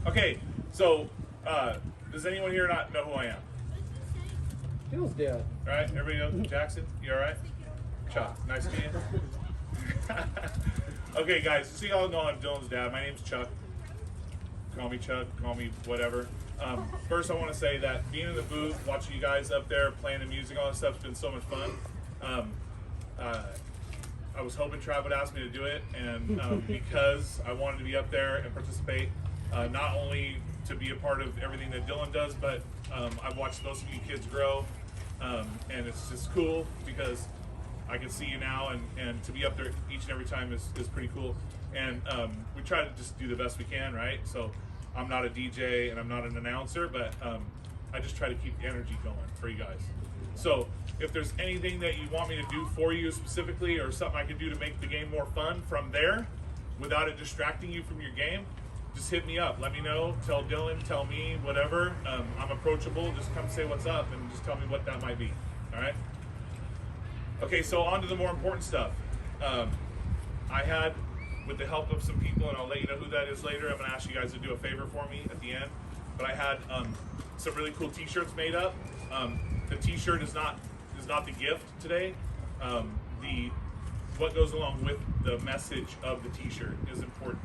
Okay, so does anyone here not know who I am? Feels dead. All right, everybody knows Jackson? You all right? Chuck, nice to meet you. Okay, guys, so y'all know I'm Dylan's dad. My name's Chuck. Call me Chuck, call me whatever. First, I want to say that being in the booth, watching you guys up there playing the music, all that stuff's been so much fun. I was hoping Trav would ask me to do it, and because I wanted to be up there and participate, not only to be a part of everything that Dylan does, but I've watched those of you kids grow, and it's just cool because I can see you now, and to be up there each and every time is pretty cool. And we try to just do the best we can, right? So I'm not a DJ and I'm not an announcer, but I just try to keep the energy going for you guys. So if there's anything that you want me to do for you specifically, or something I can do to make the game more fun from there without it distracting you from your game, just hit me up. Let me know. Tell Dylan, tell me, whatever. I'm approachable. Just come say what's up and just tell me what that might be. All right? Okay, so on to the more important stuff. I had, with the help of some people, and I'll let you know who that is later, I'm going to ask you guys to do a favor for me at the end. But I had some really cool t-shirts made up. The t-shirt is not the gift today. What goes along with the message of the t-shirt is important.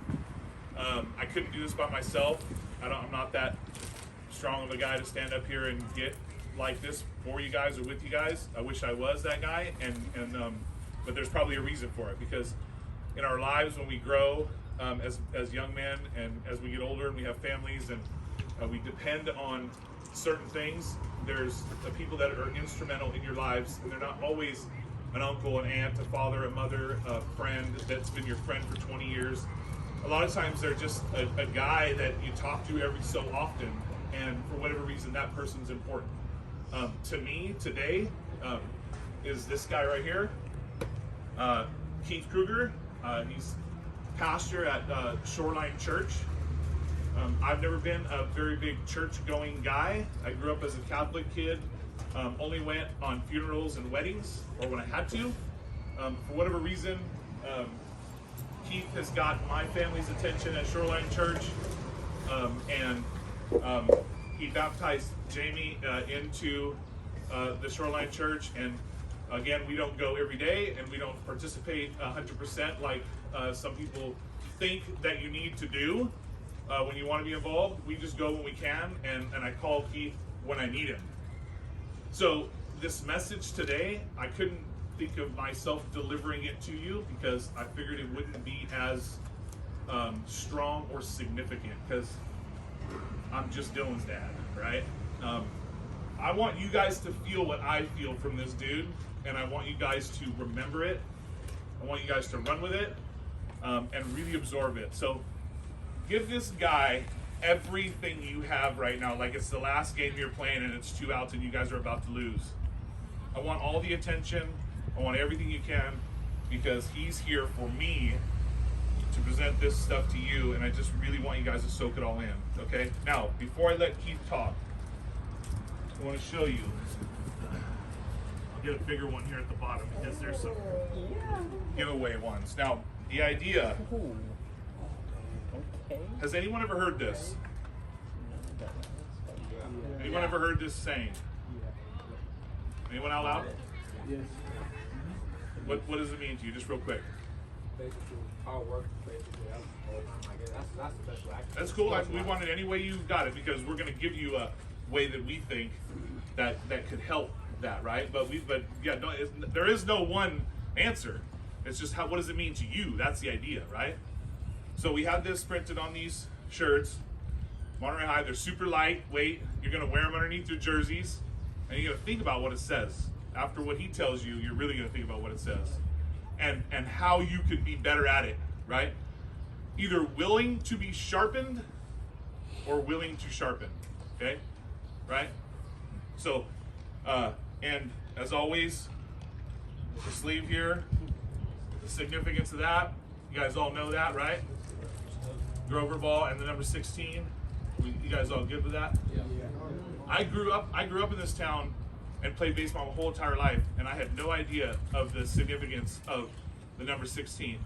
I couldn't do this by myself. I'm not that strong of a guy to stand up here and get like this for you guys or with you guys. I wish I was that guy, but there's probably a reason for it, because in our lives when we grow as young men, and as we get older and we have families, and we depend on certain things, there's the people that are instrumental in your lives, and they're not always an uncle, an aunt, a father, a mother, a friend that's been your friend for 20 years. A lot of times they're just a guy that you talk to every so often, and for whatever reason that person's important. To me today is this guy right here, Kieth Krueger. He's pastor at Shorline Church. I've never been a very big church-going guy. I grew up as a Catholic kid, only went on funerals and weddings, or when I had to. For whatever reason, Keith has got my family's attention at Shorline Church, and he baptized Jamie into the Shorline Church. And again, we don't go every day, and we don't participate 100% like some people think that you need to do when you want to be involved. We just go when we can, and I call Keith when I need him. So this message today, I couldn't think of myself delivering it to you because I figured it wouldn't be as strong or significant, because I'm just Dylan's dad, right? I want you guys to feel what I feel from this dude, and I want you guys to remember it. I want you guys to run with it and really absorb it. So give this guy everything you have right now, like it's the last game you're playing and it's 2 outs and you guys are about to lose. I want all the attention. I want everything you can, because he's here for me to present this stuff to you, and I just really want you guys to soak it all in, okay? Now, before I let Keith talk, I want to show you. I'll get a bigger one here at the bottom because there's some giveaway ones. Now, the idea, has anyone ever heard this? Anyone ever heard this saying? Anyone out loud? Yes. What does it mean to you, just real quick? Basically, hard work, basically, that's the best way. That's cool. We want it any way you got it, because we're going to give you a way that we think that could help that, right? But yeah, no, there is no one answer. It's just what does it mean to you? That's the idea, right? So we have this printed on these shirts. Monterey High, they're super lightweight. You're going to wear them underneath your jerseys, and you're going to think about what it says. After what he tells you, you're really going to think about what it says and how you could be better at it, right? Either willing to be sharpened or willing to sharpen, okay? Right? So, and as always, the sleeve here, the significance of that, you guys all know that, right? Grover ball and the number 16. You guys all good with that? Yeah. I grew up in this town and played baseball my whole entire life, and I had no idea of the significance of the number 16.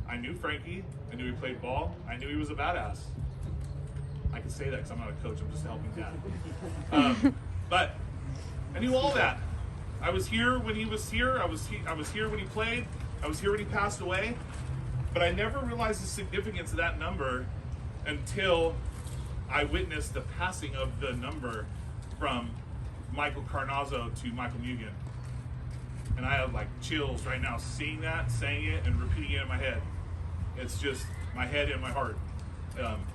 I knew Frankie, I knew he played ball, I knew he was a badass. can say that because I'm not a coach. I'm just helping dad. But I knew all that. I was here when he was here. I was here when he played. I was here when he passed away. But I never realized the significance of that number until I witnessed the passing of the number from Michael Carnazzo to Michael Mugen. And I have like chills right now seeing that, saying it, and repeating it in my head. It's just my head and my heart.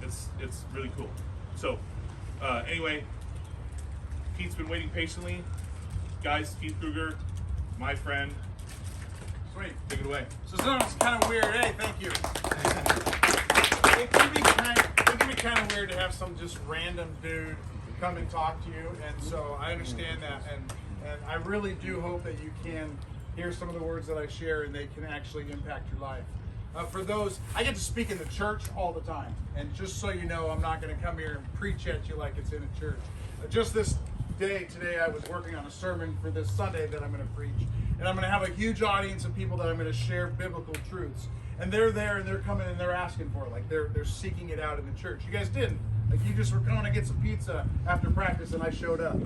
It's really cool. So anyway, Keith's been waiting patiently. Guys, Kieth Krueger, my friend. Sweet. Take it away. So it's kind of weird. Hey, thank you. It can be kind of weird to have some just random dude come and talk to you, and so I understand that, and I really do hope that you can hear some of the words that I share, and they can actually impact your life. For those, I get to speak in the church all the time, and just so you know, I'm not going to come here and preach at you like it's in a church. Just today I was working on a sermon for this Sunday that I'm going to preach, and I'm going to have a huge audience of people that I'm going to share biblical truths, and they're there and they're coming and they're asking for it, like they're seeking it out in the church. You guys didn't. Like you just were going to get some pizza after practice and I showed up.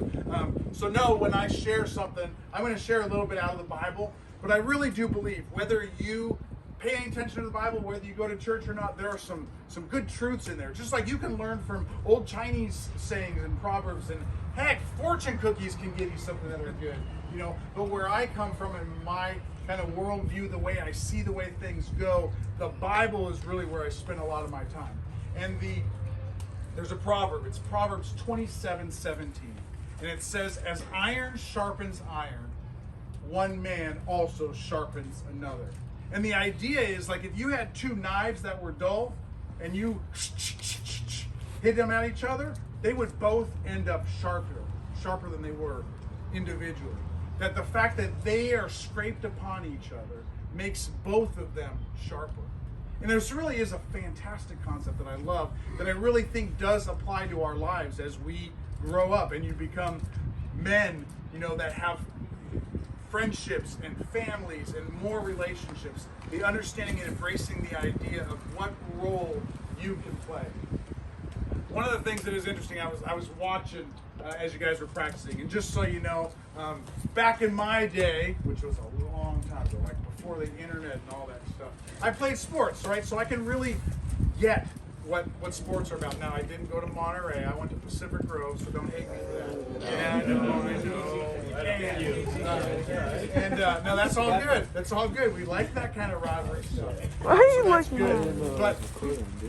So no, when I share something, I'm going to share a little bit out of the Bible, but I really do believe whether you pay any attention to the Bible, whether you go to church or not, there are some good truths in there. Just like you can learn from old Chinese sayings and proverbs, and heck, fortune cookies can give you something that are good, you know. But where I come from and my kind of worldview, the way I see the way things go, the Bible is really where I spend a lot of my time. And there's a proverb. It's Proverbs 27:17, and it says, "As iron sharpens iron, one man also sharpens another." And the idea is, like, if you had two knives that were dull and you hit them at each other, they would both end up sharper than they were individually. That the fact that they are scraped upon each other makes both of them sharper. And this really is a fantastic concept that I love, that I really think does apply to our lives as we grow up and you become men, you know, that have friendships and families and more relationships, the understanding and embracing the idea of what role you can play. One of the things that is interesting, I was watching as you guys were practicing, and just so you know, back in my day, which was a long time ago, like before the internet and all that stuff, I played sports, right? So I can really get what sports are about. Now, I didn't go to Monterey. I went to Pacific Grove, so don't hate me for that. Yeah, I know. And no, that's all good. That's all good. We like that kind of rivalry stuff. Why are you that's looking at good. But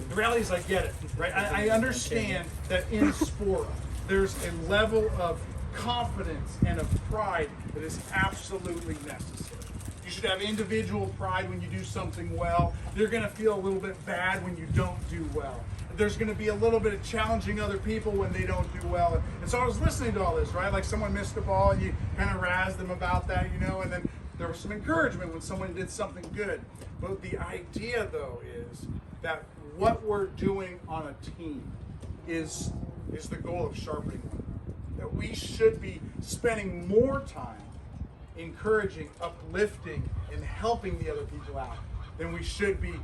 the reality is I get it, right? I understand that in sport, there's a level of confidence and of pride that is absolutely necessary. You should have individual pride when you do something well. You're going to feel a little bit bad when you don't do well. There's going to be a little bit of challenging other people when they don't do well. And so I was listening to all this, right? Like someone missed a ball and you kind of razzed them about that, you know, and then there was some encouragement when someone did something good. But the idea, though, is that what we're doing on a team is the goal of sharpening one. That we should be spending more time encouraging, uplifting, and helping the other people out than we should be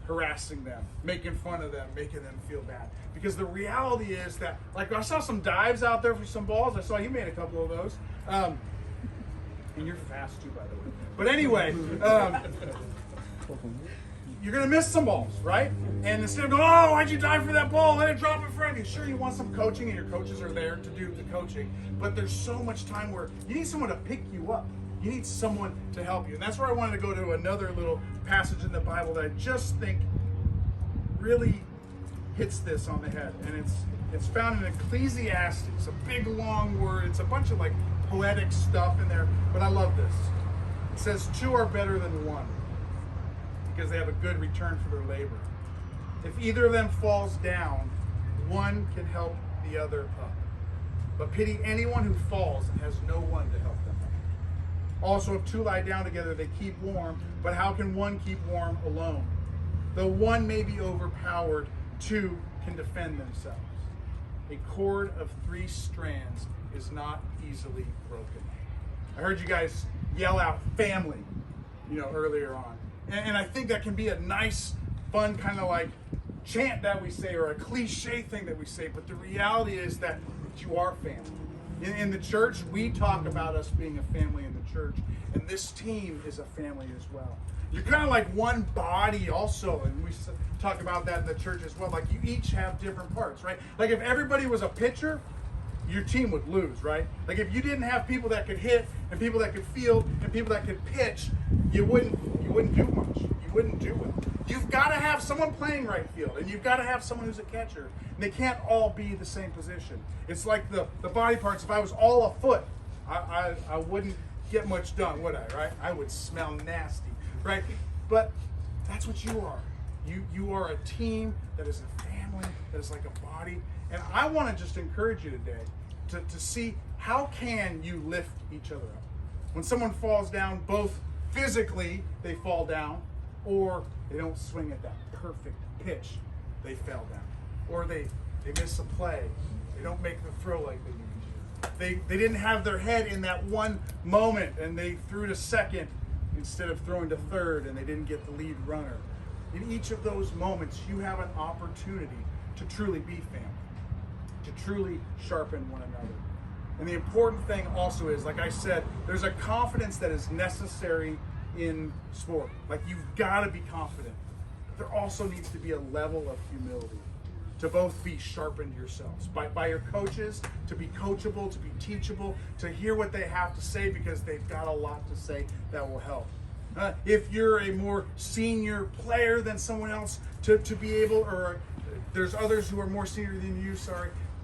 harassing them, making fun of them, making them feel bad. Because the reality is that, like, I saw some dives out there for some balls. I saw you made a couple of those. And you're fast too, by the way. But anyway, you're going to miss some balls, right? And instead of going, oh, why'd you dive for that ball? Let it drop in front of you. Sure, you want some coaching, and your coaches are there to do the coaching. But there's so much time where you need someone to pick you up. You need someone to help you. And that's where I wanted to go to another little passage in the Bible that I just think really hits this on the head. And it's found in Ecclesiastes, a big, long word. It's a bunch of, like, poetic stuff in there. But I love this. It says, two are better than one, because they have a good return for their labor. If either of them falls down, one can help the other up. But pity anyone who falls and has no one to help them up. Also, if two lie down together, they keep warm, but how can one keep warm alone? Though one may be overpowered, two can defend themselves. A cord of 3 strands is not easily broken. I heard you guys yell out family, you know, earlier on. And I think that can be a nice, fun kind of like chant that we say or a cliche thing that we say, but the reality is that you are family. In the church, we talk about us being a family in the church, and this team is a family as well. You're kind of like one body also, and we talk about that in the church as well. Like you each have different parts, right? Like if everybody was a pitcher, your team would lose, right? Like if you didn't have people that could hit and people that could field and people that could pitch, you wouldn't do much. You wouldn't do it. You've got to have someone playing right field, and you've got to have someone who's a catcher. And they can't all be the same position. It's like the body parts. If I was all a foot, I wouldn't get much done, would I, right? I would smell nasty, right? But that's what you are. You are a team that is a family, that is like a body. And I want to just encourage you today to see how can you lift each other up. When someone falls down, both physically they fall down, or they don't swing at that perfect pitch, they fell down. Or they miss a play, they don't make the throw like they need to. They didn't have their head in that one moment, and they threw to second instead of throwing to third, and they didn't get the lead runner. In each of those moments, you have an opportunity to truly be family, to truly sharpen one another. And the important thing also is, like I said, there's a confidence that is necessary in sport. Like you've got to be confident. But there also needs to be a level of humility to both be sharpened yourselves by your coaches, to be coachable, to be teachable, to hear what they have to say because they've got a lot to say that will help. If you're a more senior player than someone else, to be able, or there's others who are more senior than you,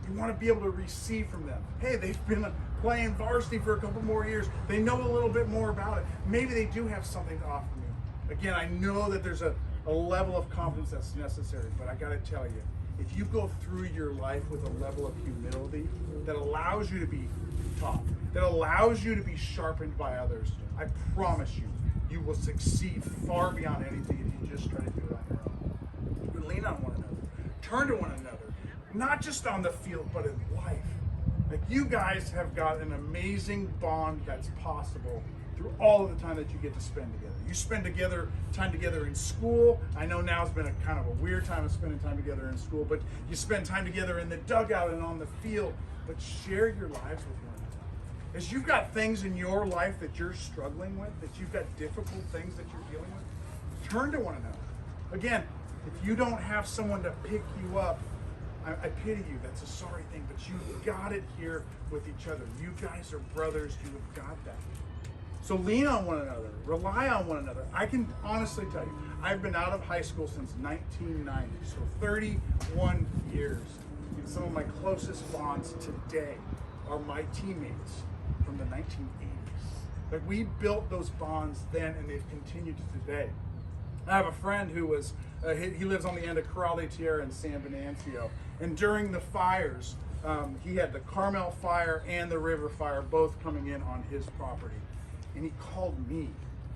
you want to be able to receive from them. Hey, they've been playing varsity for a couple more years. They know a little bit more about it. Maybe they do have something to offer me. Again, I know that there's a level of confidence that's necessary, but I got to tell you, if you go through your life with a level of humility that allows you to be taught, that allows you to be sharpened by others, I promise you, you will succeed far beyond anything if you just try to do it on your own. You lean on one another, turn to one another, not just on the field, but in life. Like you guys have got an amazing bond that's possible through all of the time that you get to spend together. You spend time together in school. I know now it's been a kind of a weird time of spending time together in school, but you spend time together in the dugout and on the field, but share your lives with one another. As you've got things in your life that you're struggling with, that you've got difficult things that you're dealing with, turn to one another. Again, if you don't have someone to pick you up, I pity you. That's a sorry thing, but you've got it here with each other. You guys are brothers. You have got that. So lean on one another. Rely on one another. I can honestly tell you, I've been out of high school since 1990, so 31 years. And some of my closest bonds today are my teammates from the 1980s. Like we built those bonds then, and they've continued to today. I have a friend who was, he lives on the end of Corral de Tierra and San Venancio. And during the fires, he had the Carmel fire and the river fire both coming in on his property. And he called me.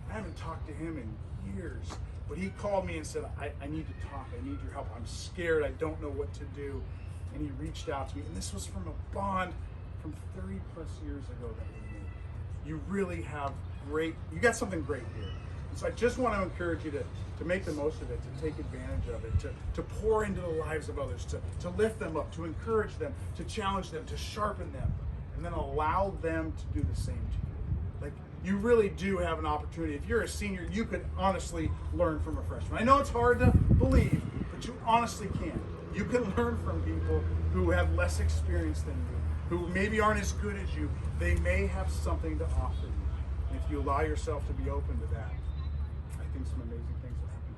I haven't talked to him in years, but he called me and said, I need to talk. I need your help. I'm scared. I don't know what to do. And he reached out to me. And this was from a bond from 30 plus years ago that we made. You really have you got something great here. So I just want to encourage you to make the most of it, to take advantage of it, to pour into the lives of others, to lift them up, to encourage them, to challenge them, to sharpen them, and then allow them to do the same to you. Like, you really do have an opportunity. If you're a senior, you could honestly learn from a freshman. I know it's hard to believe, but you honestly can. You can learn from people who have less experience than you, who maybe aren't as good as you. They may have something to offer you. And if you allow yourself to be open to that, I think some amazing things will happen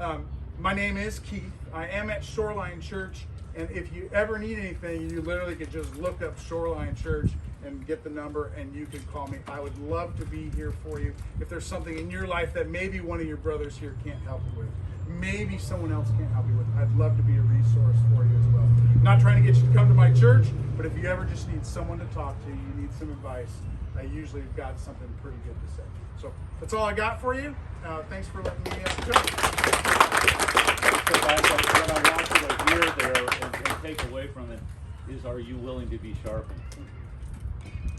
for you. My name is Keith. I am at Shorline Church, and if you ever need anything, you literally could just look up Shorline Church and get the number, and you could call me. I would love to be here for you. If there's something in your life that maybe one of your brothers here can't help you with, maybe someone else can't help you with, I'd love to be a resource for you as well. I'm not trying to get you to come to my church, but if you ever just need someone to talk to, you need some advice, I usually have got something pretty good to say. So that's all I got for you. Thanks for letting me talk. What I want you to hear there and take away from it is, are you willing to be sharpened?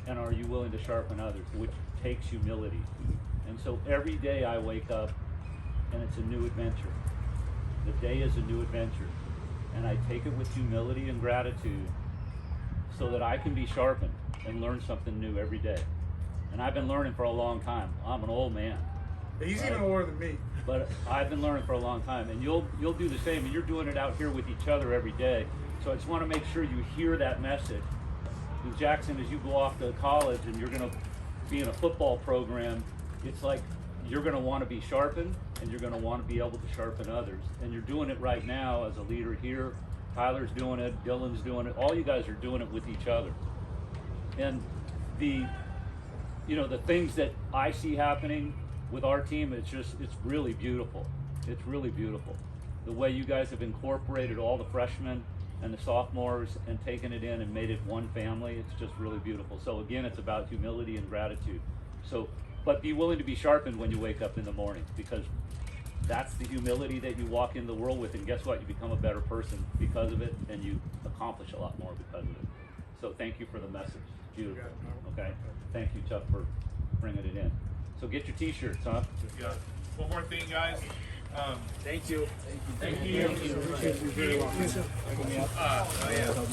And are you willing to sharpen others, which takes humility. And so every day I wake up and it's a new adventure. The day is a new adventure. And I take it with humility and gratitude so that I can be sharpened and learn something new every day. And I've been learning for a long time. I'm an old man. He's right? even older than me. But I've been learning for a long time, and you'll do the same, and you're doing it out here with each other every day. So I just want to make sure you hear that message. And Jackson, as you go off to college and you're going to be in a football program, it's like you're going to want to be sharpened, and you're going to want to be able to sharpen others. And you're doing it right now as a leader here. Tyler's doing it, Dylan's doing it. All you guys are doing it with each other. And the things that I see happening with our team, it's really beautiful. It's really beautiful. The way you guys have incorporated all the freshmen and the sophomores and taken it in and made it one family, it's just really beautiful. So again, it's about humility and gratitude. So, but be willing to be sharpened when you wake up in the morning, because that's the humility that you walk in the world with, and guess what? You become a better person because of it, and you accomplish a lot more because of it. So thank you for the message. Beautiful. Okay. Thank you, Chuck, for bringing it in. So get your t-shirts, huh? Yeah. One more thing, guys. Thank you. Thank you.